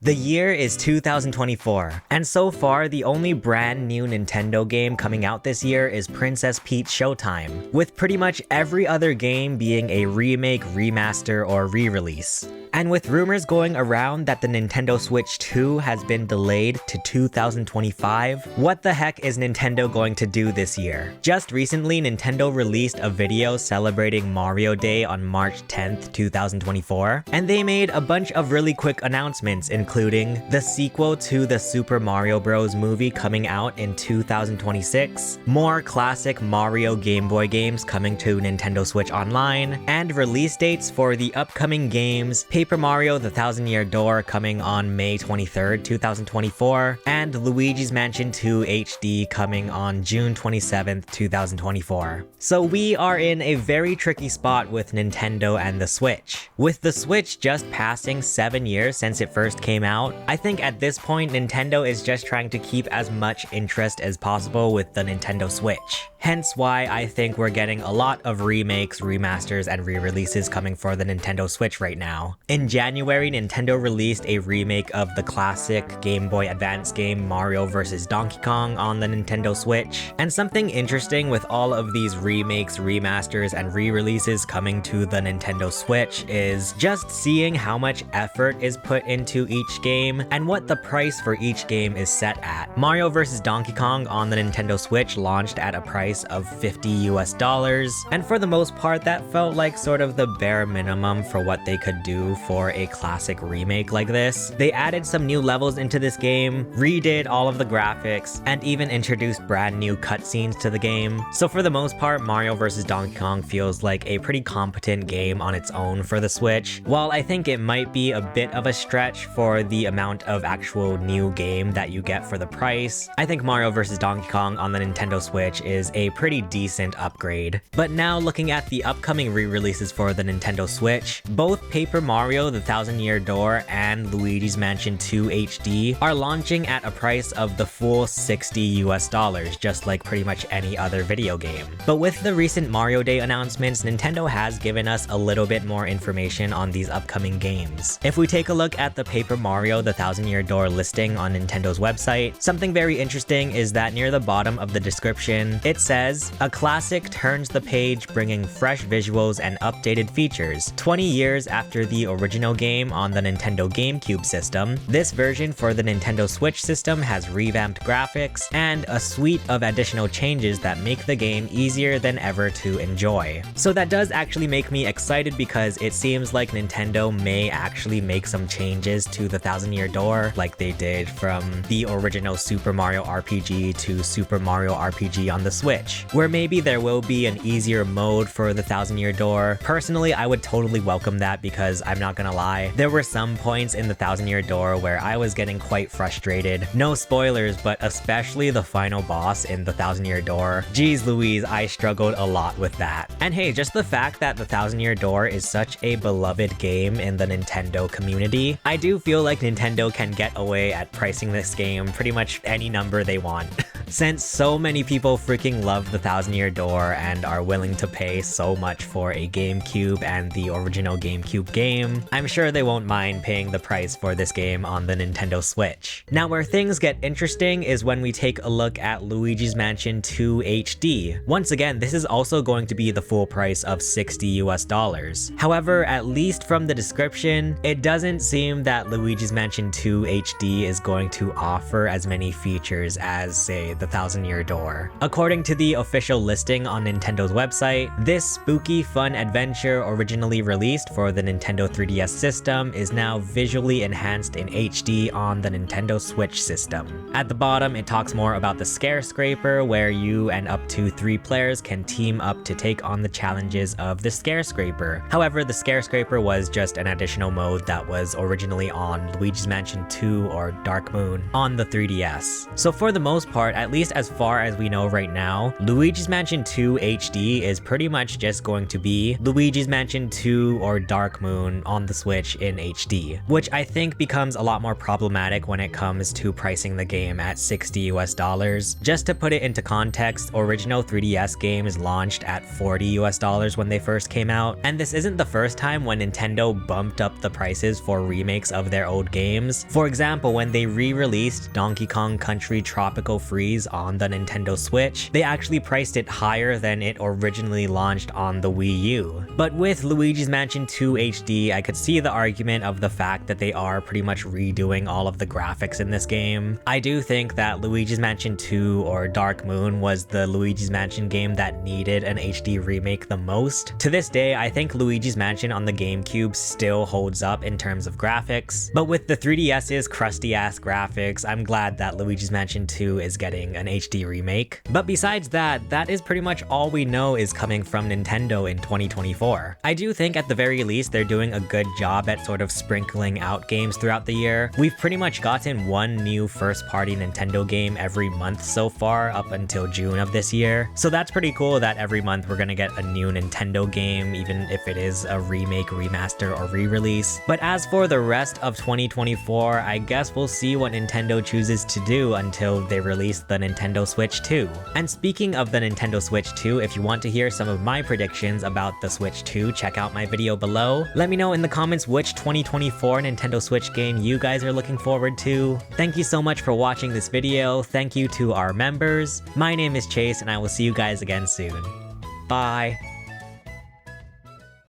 The year is 2024, and so far the only brand new Nintendo game coming out this year is Princess Peach Showtime, with pretty much every other game being a remake, remaster, or re-release. And with rumors going around that the Nintendo Switch 2 has been delayed to 2025, what the heck is Nintendo going to do this year? Just recently, Nintendo released a video celebrating Mario Day on March 10th, 2024, and they made a bunch of really quick announcements, including the sequel to the Super Mario Bros. Movie coming out in 2026, more classic Mario Game Boy games coming to Nintendo Switch Online, and release dates for the upcoming games Paper Mario: The Thousand Year Door coming on May 23rd, 2024, and Luigi's Mansion 2 HD coming on June 27th, 2024. So we are in a very tricky spot with Nintendo and the Switch. With the Switch just passing 7 years since it first came out, I think at this point Nintendo is just trying to keep as much interest as possible with the Nintendo Switch. Hence why I think we're getting a lot of remakes, remasters, and re-releases coming for the Nintendo Switch right now. In January, Nintendo released a remake of the classic Game Boy Advance game Mario vs. Donkey Kong on the Nintendo Switch. And something interesting with all of these remakes, remasters, and re-releases coming to the Nintendo Switch is just seeing how much effort is put into each game and what the price for each game is set at. Mario vs. Donkey Kong on the Nintendo Switch launched at a price of $50 US, and for the most part that felt like sort of the bare minimum for what they could do for a classic remake like this. They added some new levels into this game, redid all of the graphics, and even introduced brand new cutscenes to the game. So for the most part, Mario vs. Donkey Kong feels like a pretty competent game on its own for the Switch. While I think it might be a bit of a stretch for the amount of actual new game that you get for the price, I think Mario vs. Donkey Kong on the Nintendo Switch is a pretty decent upgrade. But now looking at the upcoming re-releases for the Nintendo Switch, both Paper Mario: The Thousand Year Door and Luigi's Mansion 2 HD are launching at a price of the full $60 US, just like pretty much any other video game. But with the recent Mario Day announcements, Nintendo has given us a little bit more information on these upcoming games. If we take a look at the Paper Mario: The Thousand Year Door listing on Nintendo's website, something very interesting is that near the bottom of the description, it says, "A classic turns the page, bringing fresh visuals and updated features. 20 years after the original game on the Nintendo GameCube system, this version for the Nintendo Switch system has revamped graphics and a suite of additional changes that make the game easier than ever to enjoy." So that does actually make me excited because it seems like Nintendo may actually make some changes to the Thousand Year Door like they did from the original Super Mario RPG to Super Mario RPG on the Switch, where maybe there will be an easier mode for the Thousand Year Door. Personally, I would totally welcome that because I'm not gonna lie, there were some points in the Thousand Year Door where I was getting quite frustrated. No spoilers, but especially the final boss in the Thousand Year Door. Geez Louise, I struggled a lot with that. And hey, just the fact that the Thousand Year Door is such a beloved game in the Nintendo community, I do feel like Nintendo can get away at pricing this game pretty much any number they want. Since so many people freaking love the Thousand Year Door and are willing to pay so much for a GameCube and the original GameCube game, I'm sure they won't mind paying the price for this game on the Nintendo Switch. Now where things get interesting is when we take a look at Luigi's Mansion 2 HD. Once again, this is also going to be the full price of $60 US. However, at least from the description, it doesn't seem that Luigi's Mansion 2 HD is going to offer as many features as, say, the Thousand Year Door. According to the official listing on Nintendo's website, this spooky fun adventure originally released for the Nintendo 3DS system is now visually enhanced in HD on the Nintendo Switch system. At the bottom, it talks more about the Scare Scraper, where you and up to 3 players can team up to take on the challenges of the Scare Scraper. However, the Scare Scraper was just an additional mode that was originally on Luigi's Mansion 2 or Dark Moon on the 3DS. So for the most part, at at least as far as we know right now, Luigi's Mansion 2 HD is pretty much just going to be Luigi's Mansion 2 or Dark Moon on the Switch in HD, which I think becomes a lot more problematic when it comes to pricing the game at $60 US. Just to put it into context, original 3DS games launched at $40 US when they first came out, and this isn't the first time when Nintendo bumped up the prices for remakes of their old games. For example, when they re-released Donkey Kong Country Tropical Freeze on the Nintendo Switch, they actually priced it higher than it originally launched on the Wii U. But with Luigi's Mansion 2 HD, I could see the argument of the fact that they are pretty much redoing all of the graphics in this game. I do think that Luigi's Mansion 2 or Dark Moon was the Luigi's Mansion game that needed an HD remake the most. To this day, I think Luigi's Mansion on the GameCube still holds up in terms of graphics, but with the 3DS's crusty ass graphics, I'm glad that Luigi's Mansion 2 is getting an HD remake. But besides that, that is pretty much all we know is coming from Nintendo in 2024. I do think at the very least they're doing a good job at sort of sprinkling out games throughout the year. We've pretty much gotten one new first-party Nintendo game every month so far up until June of this year. So that's pretty cool that every month we're gonna get a new Nintendo game, even if it is a remake, remaster, or re-release. But as for the rest of 2024, I guess we'll see what Nintendo chooses to do until they release the Nintendo Switch 2. And speaking of the Nintendo Switch 2, if you want to hear some of my predictions about the Switch 2, check out my video below. Let me know in the comments which 2024 Nintendo Switch game you guys are looking forward to. Thank you so much for watching this video. Thank you to our members. My name is Chase, and I will see you guys again soon. Bye.